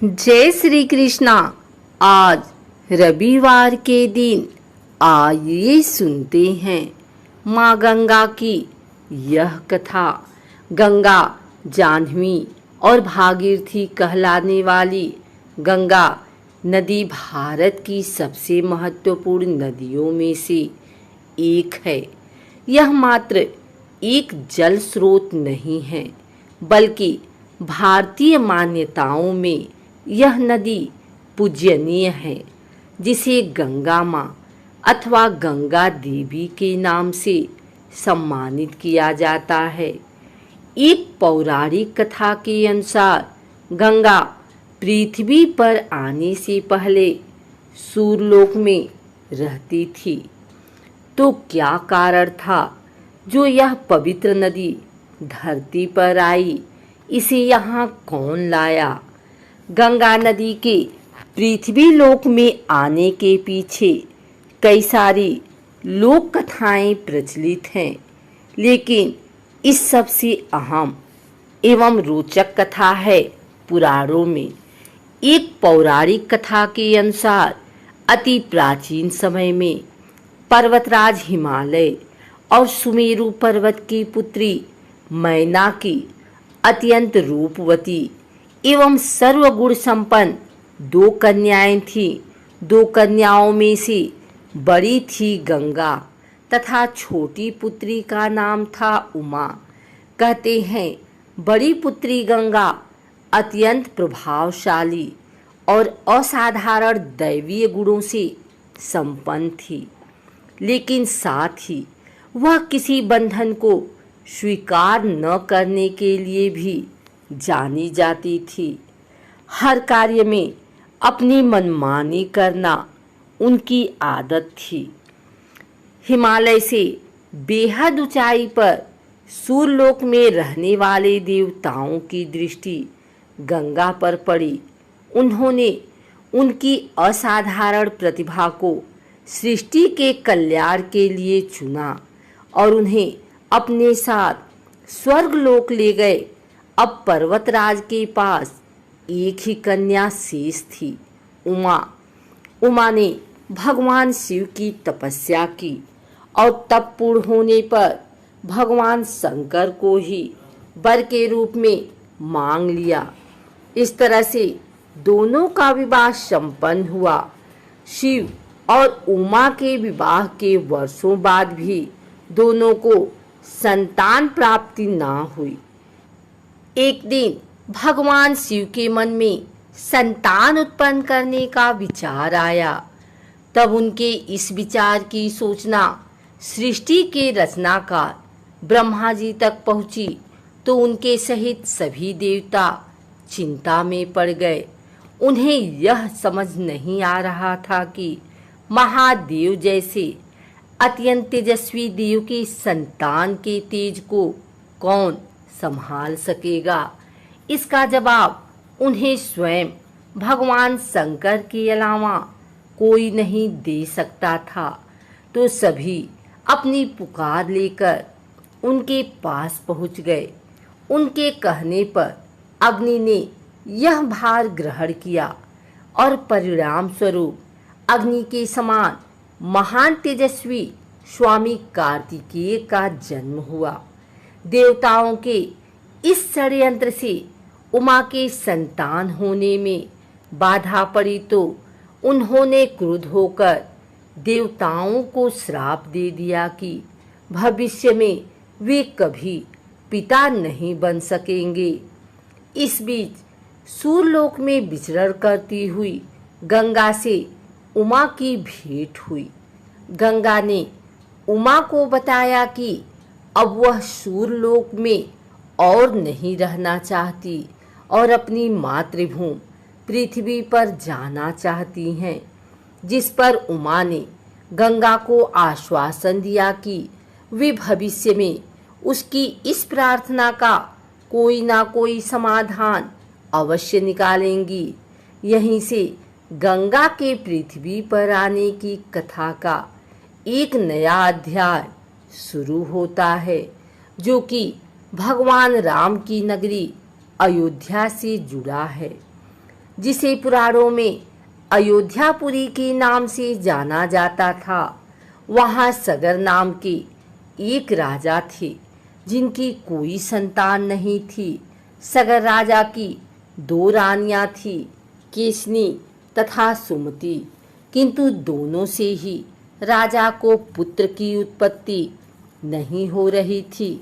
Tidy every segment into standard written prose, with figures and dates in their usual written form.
जय श्री कृष्णा। आज रविवार के दिन आइए सुनते हैं माँ गंगा की यह कथा। गंगा जाह्नवी और भागीरथी कहलाने वाली गंगा नदी भारत की सबसे महत्वपूर्ण नदियों में से एक है। यह मात्र एक जल स्रोत नहीं है, बल्कि भारतीय मान्यताओं में यह नदी पूजनीय है, जिसे गंगा माँ अथवा गंगा देवी के नाम से सम्मानित किया जाता है। एक पौराणिक कथा के अनुसार गंगा पृथ्वी पर आने से पहले सूर्यलोक में रहती थी। तो क्या कारण था जो यह पवित्र नदी धरती पर आई? इसे यहाँ कौन लाया? गंगा नदी के पृथ्वी लोक में आने के पीछे कई सारी लोक कथाएं प्रचलित हैं, लेकिन इस सबसे अहम एवं रोचक कथा है पुराणों में। एक पौराणिक कथा के अनुसार अति प्राचीन समय में पर्वतराज हिमालय और सुमेरु पर्वत की पुत्री मैना की अत्यंत रूपवती एवं सर्वगुण संपन्न दो कन्याएं थीं। दो कन्याओं में से बड़ी थी गंगा तथा छोटी पुत्री का नाम था उमा। कहते हैं बड़ी पुत्री गंगा अत्यंत प्रभावशाली और असाधारण दैवीय गुणों से संपन्न थी, लेकिन साथ ही वह किसी बंधन को स्वीकार न करने के लिए भी जानी जाती थी। हर कार्य में अपनी मनमानी करना उनकी आदत थी। हिमालय से बेहद ऊंचाई पर सूर्यलोक में रहने वाले देवताओं की दृष्टि गंगा पर पड़ी। उन्होंने उनकी असाधारण प्रतिभा को सृष्टि के कल्याण के लिए चुना और उन्हें अपने साथ स्वर्गलोक ले गए। अब पर्वतराज के पास एक ही कन्या शेष थी, उमा। उमा ने भगवान शिव की तपस्या की और तप पूर्ण होने पर भगवान शंकर को ही वर के रूप में मांग लिया। इस तरह से दोनों का विवाह संपन्न हुआ। शिव और उमा के विवाह के वर्षों बाद भी दोनों को संतान प्राप्ति ना हुई। एक दिन भगवान शिव के मन में संतान उत्पन्न करने का विचार आया। तब उनके इस विचार की सूचना सृष्टि के रचनाकार ब्रह्मा जी तक पहुंची तो उनके सहित सभी देवता चिंता में पड़ गए। उन्हें यह समझ नहीं आ रहा था कि महादेव जैसे अत्यंत तेजस्वी देव के संतान के तेज को कौन संभाल सकेगा। इसका जवाब उन्हें स्वयं भगवान शंकर के अलावा कोई नहीं दे सकता था। तो सभी अपनी पुकार लेकर उनके पास पहुंच गए। उनके कहने पर अग्नि ने यह भार ग्रहण किया और परिणाम स्वरूप अग्नि के समान महान तेजस्वी स्वामी कार्तिकेय का जन्म हुआ। देवताओं के इस षड्यंत्र से उमा के संतान होने में बाधा पड़ी तो उन्होंने क्रुद्ध होकर देवताओं को श्राप दे दिया कि भविष्य में वे कभी पिता नहीं बन सकेंगे। इस बीच सूर्यलोक में विचरण करती हुई गंगा से उमा की भेंट हुई। गंगा ने उमा को बताया कि अब वह सूर्यलोक में और नहीं रहना चाहती और अपनी मातृभूमि पृथ्वी पर जाना चाहती हैं। जिस पर उमा ने गंगा को आश्वासन दिया कि वे भविष्य में उसकी इस प्रार्थना का कोई ना कोई समाधान अवश्य निकालेंगी। यहीं से गंगा के पृथ्वी पर आने की कथा का एक नया अध्याय शुरू होता है, जो कि भगवान राम की नगरी अयोध्या से जुड़ा है। जिसे पुराणों में अयोध्यापुरी के नाम से जाना जाता था, वहाँ सगर नाम के एक राजा थे जिनकी कोई संतान नहीं थी। सगर राजा की 2 रानियां थी, केसनी तथा सुमति, किंतु दोनों से ही राजा को पुत्र की उत्पत्ति नहीं हो रही थी,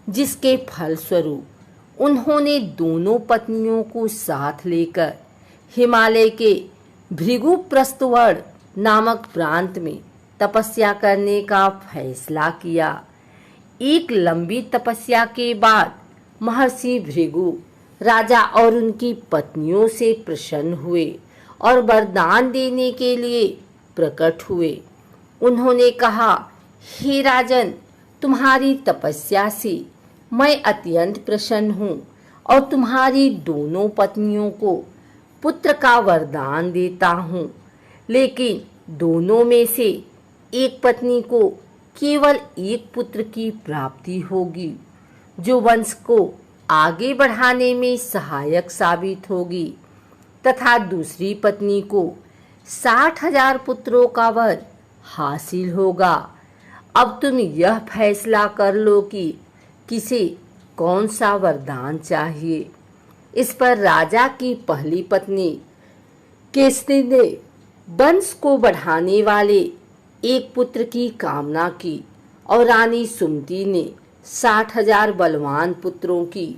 जिसके फलस्वरूप उन्होंने दोनों पत्नियों को साथ लेकर हिमालय के भृगुप्रस्थवर्ण नामक प्रांत में तपस्या करने का फैसला किया। एक लंबी तपस्या के बाद महर्षि भृगु राजा और उनकी पत्नियों से प्रसन्न हुए और वरदान देने के लिए प्रकट हुए। उन्होंने कहा, हे राजन, तुम्हारी तपस्या से मैं अत्यंत प्रसन्न हूँ और तुम्हारी दोनों पत्नियों को पुत्र का वरदान देता हूँ, लेकिन दोनों में से एक पत्नी को केवल एक पुत्र की प्राप्ति होगी, जो वंश को आगे बढ़ाने में सहायक साबित होगी, तथा दूसरी पत्नी को 60,000 पुत्रों का वर हासिल होगा। अब तुम यह फैसला कर लो कि किसे कौन सा वरदान चाहिए। इस पर राजा की पहली पत्नी केसनी ने वंश को बढ़ाने वाले एक पुत्र की कामना की और रानी सुमति ने 60,000 बलवान पुत्रों की।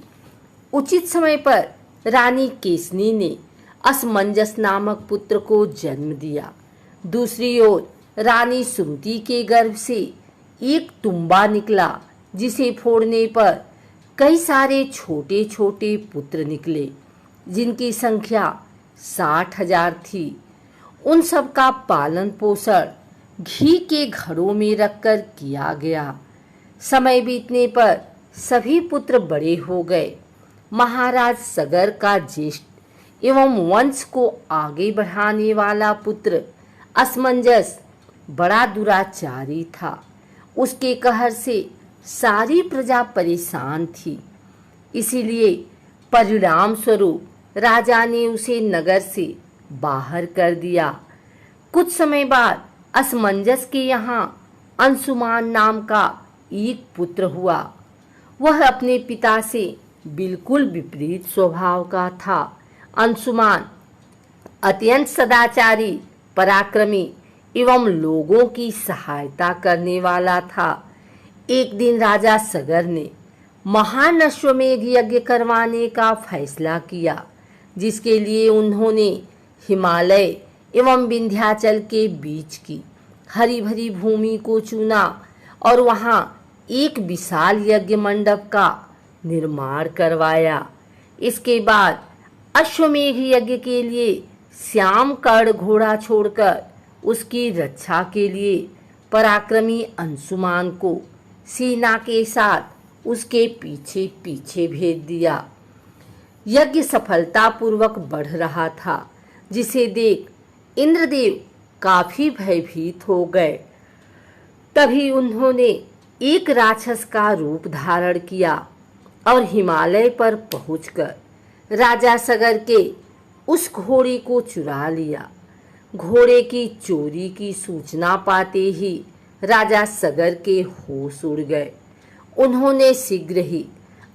उचित समय पर रानी केसनी ने असमंजस नामक पुत्र को जन्म दिया। दूसरी ओर रानी सुमति के गर्भ से एक तुम्बा निकला, जिसे फोड़ने पर कई सारे छोटे छोटे पुत्र निकले, जिनकी संख्या 60,000 थी। उन सब का पालन पोषण घी के घड़ों में रखकर किया गया। समय बीतने पर सभी पुत्र बड़े हो गए। महाराज सगर का ज्येष्ठ एवं वंश को आगे बढ़ाने वाला पुत्र असमंजस बड़ा दुराचारी था। उसके कहर से सारी प्रजा परेशान थी। इसीलिए परिणाम स्वरूप राजा ने उसे नगर से बाहर कर दिया। कुछ समय बाद असमंजस के यहाँ अंशुमान नाम का एक पुत्र हुआ। वह अपने पिता से बिल्कुल विपरीत स्वभाव का था। अंशुमान अत्यंत सदाचारी, पराक्रमी एवं लोगों की सहायता करने वाला था। एक दिन राजा सगर ने महान अश्वमेध यज्ञ करवाने का फैसला किया, जिसके लिए उन्होंने हिमालय एवं विंध्याचल के बीच की हरी भरी भूमि को चुना और वहां एक विशाल यज्ञ मंडप का निर्माण करवाया। इसके बाद अश्वमेध यज्ञ के लिए श्याम कर्ण घोड़ा छोड़कर उसकी रक्षा के लिए पराक्रमी अंशुमान को सेना के साथ उसके पीछे पीछे भेज दिया। यज्ञ सफलतापूर्वक बढ़ रहा था, जिसे देख इंद्रदेव काफी भयभीत हो गए। तभी उन्होंने एक राक्षस का रूप धारण किया और हिमालय पर पहुंचकर राजा सगर के उस घोड़े को चुरा लिया। घोड़े की चोरी की सूचना पाते ही राजा सगर के होश उड़ गए। उन्होंने शीघ्र ही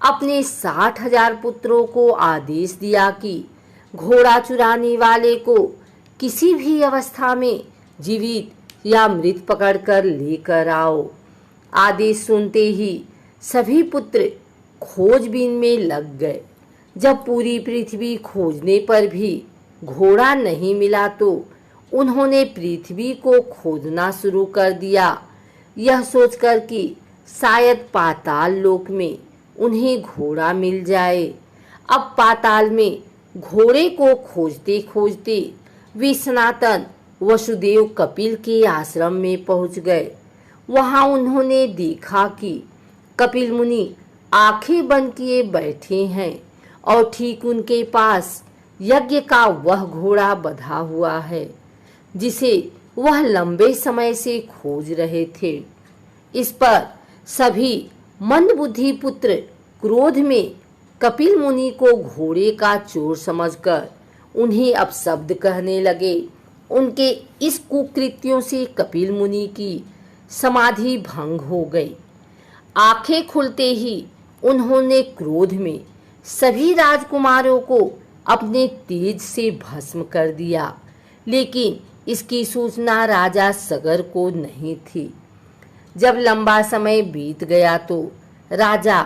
अपने 60,000 पुत्रों को आदेश दिया कि घोड़ा चुराने वाले को किसी भी अवस्था में जीवित या मृत पकड़कर लेकर आओ। आदेश सुनते ही सभी पुत्र खोजबीन में लग गए। जब पूरी पृथ्वी खोजने पर भी घोड़ा नहीं मिला तो उन्होंने पृथ्वी को खोदना शुरू कर दिया, यह सोचकर कि शायद पाताल लोक में उन्हें घोड़ा मिल जाए। अब पाताल में घोड़े को खोजते खोजते वे सनातन वसुदेव कपिल के आश्रम में पहुंच गए। वहां उन्होंने देखा कि कपिल मुनि आंखें बंद किए बैठे हैं और ठीक उनके पास यज्ञ का वह घोड़ा बंधा हुआ है, जिसे वह लंबे समय से खोज रहे थे। इस पर सभी मंदबुद्धि पुत्र क्रोध में कपिल मुनि को घोड़े का चोर समझकर उन्हें अपशब्द कहने लगे। उनके इस कुकृत्यों से कपिल मुनि की समाधि भंग हो गई। आंखें खुलते ही उन्होंने क्रोध में सभी राजकुमारों को अपने तेज से भस्म कर दिया, लेकिन इसकी सूचना राजा सगर को नहीं थी। जब लंबा समय बीत गया तो राजा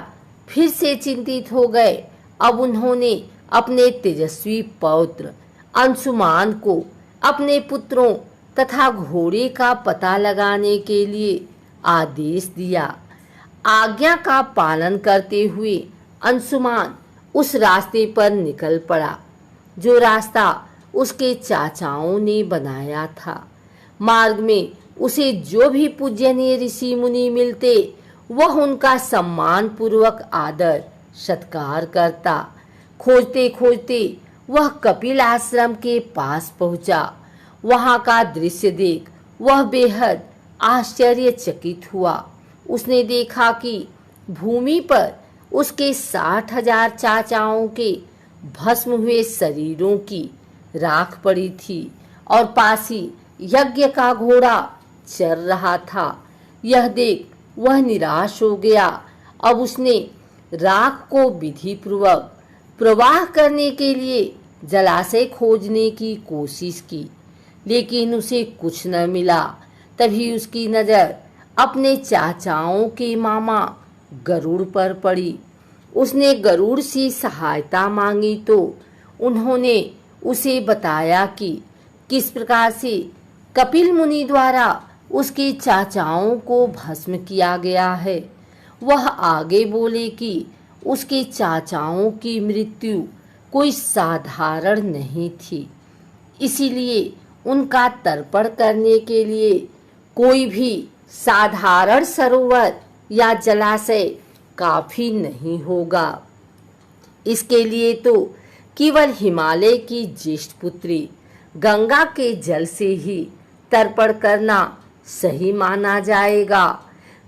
फिर से चिंतित हो गए। अब उन्होंने अपने तेजस्वी पौत्र अंशुमान को अपने पुत्रों तथा घोड़े का पता लगाने के लिए आदेश दिया। आज्ञा का पालन करते हुए अंशुमान उस रास्ते पर निकल पड़ा जो रास्ता उसके चाचाओं ने बनाया था। मार्ग में उसे जो भी पूजनीय ऋषि मुनि मिलते वह उनका सम्मान पूर्वक आदर सत्कार करता। खोजते खोजते वह कपिल आश्रम के पास पहुंचा। वहां का दृश्य देख वह बेहद आश्चर्यचकित हुआ। उसने देखा कि भूमि पर उसके 60,000 चाचाओं के भस्म हुए शरीरों की राख पड़ी थी और पास ही यज्ञ का घोड़ा चल रहा था। यह देख वह निराश हो गया। अब उसने राख को विधि पूर्वक प्रवाह करने के लिए जलाशय खोजने की कोशिश की, लेकिन उसे कुछ न मिला। तभी उसकी नजर अपने चाचाओं के मामा गरुड़ पर पड़ी। उसने गरुड़ से सहायता मांगी तो उन्होंने उसे बताया कि किस प्रकार से कपिल मुनि द्वारा उसके चाचाओं को भस्म किया गया है। वह आगे बोले कि उसके चाचाओं की मृत्यु कोई साधारण नहीं थी, इसीलिए उनका तर्पण करने के लिए कोई भी साधारण सरोवर या जलाशय काफी नहीं होगा। इसके लिए तो केवल हिमालय की ज्येष्ठ पुत्री गंगा के जल से ही तर्पण करना सही माना जाएगा।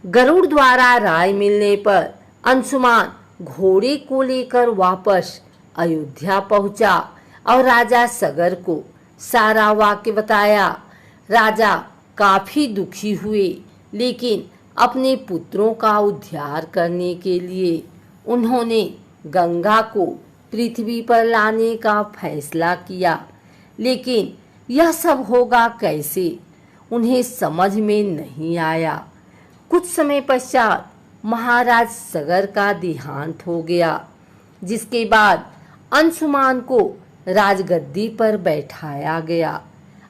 गरुड़ द्वारा राय मिलने पर अंशुमान घोड़े को लेकर वापस अयोध्या पहुंचा और राजा सगर को सारा वाक्य बताया। राजा काफी दुखी हुए, लेकिन अपने पुत्रों का उद्धार करने के लिए उन्होंने गंगा को पृथ्वी पर लाने का फैसला किया। लेकिन यह सब होगा कैसे, उन्हें समझ में नहीं आया। कुछ समय पश्चात महाराज सगर का देहांत हो गया, जिसके बाद अंशुमान को राजगद्दी पर बैठाया गया।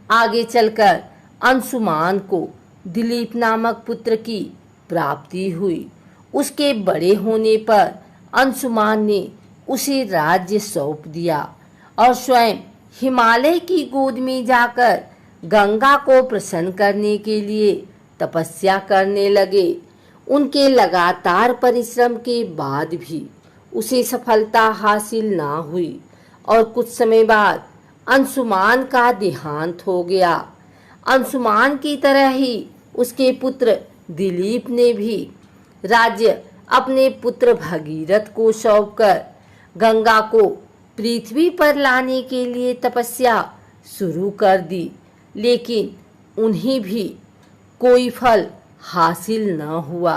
आगे चलकर अंशुमान को दिलीप नामक पुत्र की प्राप्ति हुई। उसके बड़े होने पर अंशुमान ने उसे राज्य सौंप दिया और स्वयं हिमालय की गोद में जाकर गंगा को प्रसन्न करने के लिए तपस्या करने लगे। उनके लगातार परिश्रम के बाद भी उसे सफलता हासिल ना हुई और कुछ समय बाद अंशुमान का देहांत हो गया। अंशुमान की तरह ही उसके पुत्र दिलीप ने भी राज्य अपने पुत्र भगीरथ को सौंपकर गंगा को पृथ्वी पर लाने के लिए तपस्या शुरू कर दी, लेकिन उन्हें भी कोई फल हासिल न हुआ।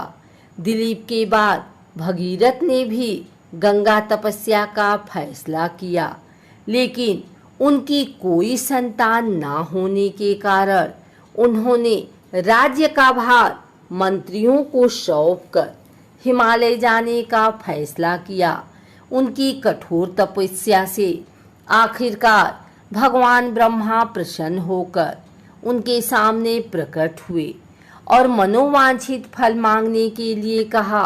दिलीप के बाद भगीरथ ने भी गंगा तपस्या का फैसला किया, लेकिन उनकी कोई संतान ना होने के कारण उन्होंने राज्य का भार मंत्रियों को सौंपकर हिमालय जाने का फैसला किया। उनकी कठोर तपस्या से आखिरकार भगवान ब्रह्मा प्रसन्न होकर उनके सामने प्रकट हुए और मनोवांछित फल मांगने के लिए कहा।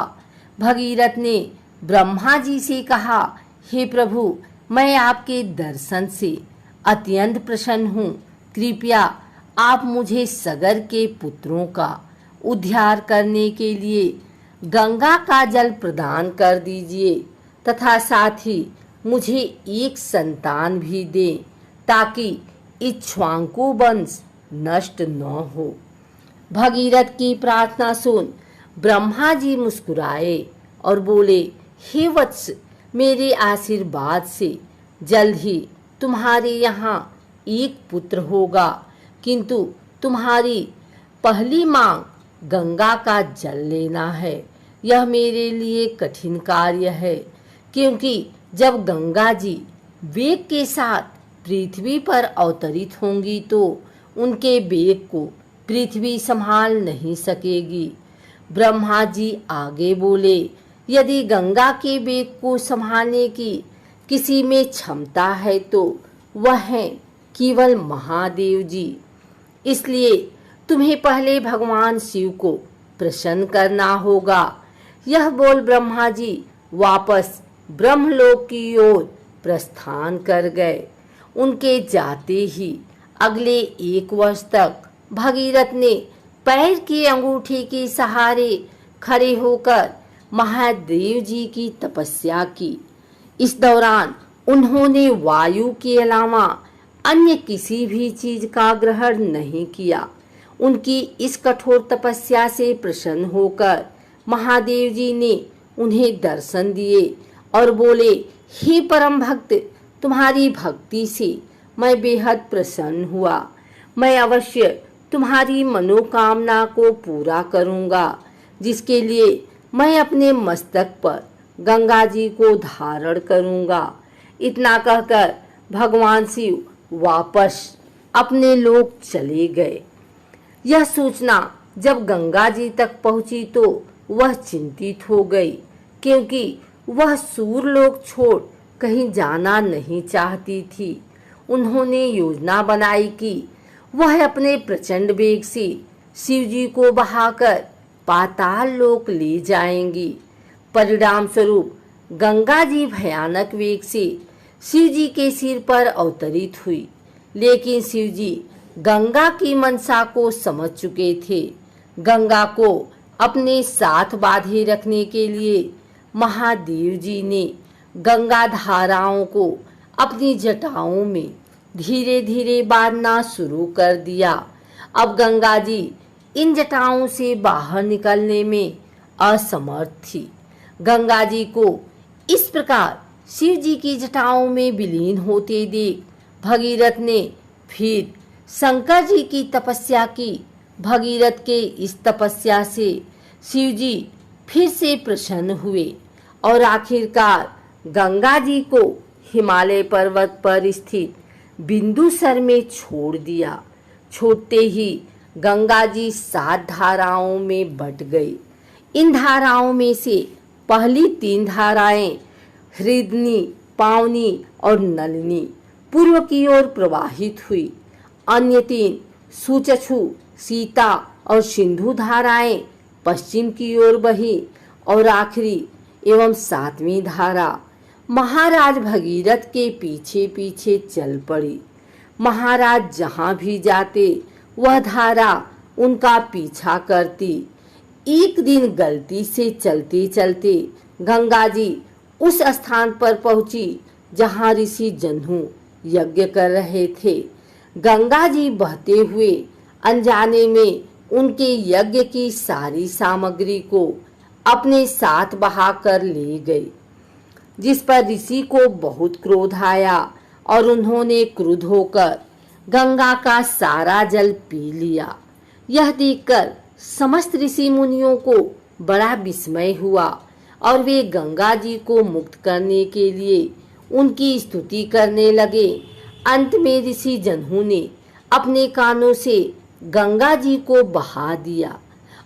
भगीरथ ने ब्रह्मा जी से कहा, हे प्रभु, मैं आपके दर्शन से अत्यंत प्रसन्न हूँ। कृपया आप मुझे सगर के पुत्रों का उद्धार करने के लिए गंगा का जल प्रदान कर दीजिए तथा साथ ही मुझे एक संतान भी दें, ताकि इक्ष्वाकु वंश नष्ट न हो। भगीरथ की प्रार्थना सुन ब्रह्मा जी मुस्कुराए और बोले, हे वत्स, मेरे आशीर्वाद से जल्द ही तुम्हारे यहाँ एक पुत्र होगा, किंतु तुम्हारी पहली मांग गंगा का जल लेना है। यह मेरे लिए कठिन कार्य है, क्योंकि जब गंगा जी वेग के साथ पृथ्वी पर अवतरित होंगी तो उनके वेग को पृथ्वी संभाल नहीं सकेगी। ब्रह्मा जी आगे बोले, यदि गंगा के वेग को संभालने की किसी में क्षमता है तो वह है केवल महादेव जी। इसलिए तुम्हें पहले भगवान शिव को प्रसन्न करना होगा। यह बोल ब्रह्मा जी वापस ब्रह्मलोक की ओर प्रस्थान कर गए। उनके जाते ही अगले 1 वर्ष तक भगीरथ ने पैर के अंगूठे के सहारे खड़े होकर महादेव जी की तपस्या की। इस दौरान उन्होंने वायु के अलावा अन्य किसी भी चीज का ग्रहण नहीं किया। उनकी इस कठोर तपस्या से प्रसन्न होकर महादेव जी ने उन्हें दर्शन दिए और बोले, हे परम भक्त, तुम्हारी भक्ति से मैं बेहद प्रसन्न हुआ। मैं अवश्य तुम्हारी मनोकामना को पूरा करूंगा, जिसके लिए मैं अपने मस्तक पर गंगा जी को धारण करूंगा। इतना कहकर भगवान शिव वापस अपने लोक चले गए। यह सूचना जब गंगा जी तक पहुंची तो वह चिंतित हो गई, क्योंकि वह सूरलोक छोड़ कहीं जाना नहीं चाहती थी। उन्होंने योजना बनाई कि वह अपने प्रचंड वेग से शिव जी को बहाकर पाताल लोक ले जाएंगी। परिणाम स्वरूप गंगा जी भयानक वेग से शिव जी के सिर पर अवतरित हुई, लेकिन शिव जी गंगा की मनसा को समझ चुके थे। गंगा को अपने साथ बांधे रखने के लिए महादेव जी ने गंगा धाराओं को अपनी जटाओं में धीरे धीरे बांधना शुरू कर दिया। अब गंगा जी इन जटाओं से बाहर निकलने में असमर्थ थी। गंगा जी को इस प्रकार शिव जी की जटाओं में विलीन होते देख भगीरथ ने फिर शंकर जी की तपस्या की। भगीरथ के इस तपस्या से शिव जी फिर से प्रसन्न हुए और आखिरकार गंगा जी को हिमालय पर्वत पर स्थित बिंदुसर में छोड़ दिया। छोड़ते ही गंगा जी 7 धाराओं में बट गई। इन धाराओं में से पहली 3 धाराएं हृदनी, पावनी और नलिनी पूर्व की ओर प्रवाहित हुई। अन्य 3 सुचक्षु, सीता और सिंधु धाराएं पश्चिम की ओर बही और आखिरी एवं 7वीं धारा महाराज भगीरथ के पीछे पीछे चल पड़ी। महाराज जहां भी जाते वह धारा उनका पीछा करती। एक दिन गलती से चलते चलते गंगा जी उस स्थान पर पहुंची जहां ऋषि जन्हू यज्ञ कर रहे थे। गंगा जी बहते हुए अनजाने में उनके यज्ञ की सारी सामग्री को अपने साथ बहा कर ले गई, जिस पर ऋषि को बहुत क्रोध आया और उन्होंने क्रुद्ध होकर गंगा का सारा जल पी लिया। यह देखकर समस्त ऋषि मुनियों को बड़ा विस्मय हुआ और वे गंगा जी को मुक्त करने के लिए उनकी स्तुति करने लगे। अंत में ऋषि जन्हू ने अपने कानों से गंगा जी को बहा दिया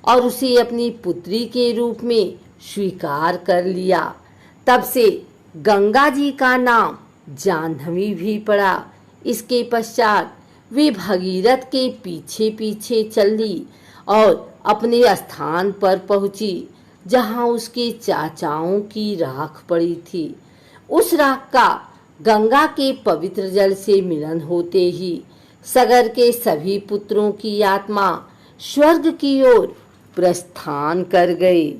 और उसे अपनी पुत्री के रूप में स्वीकार कर लिया। तब से गंगा जी का नाम जाह्नवी भी पड़ा। इसके पश्चात वे भगीरथ के पीछे पीछे चली और अपने स्थान पर पहुंची जहां उसके चाचाओं की राख पड़ी थी। उस राख का गंगा के पवित्र जल से मिलन होते ही सगर के सभी पुत्रों की आत्मा स्वर्ग की ओर प्रस्थान कर गई।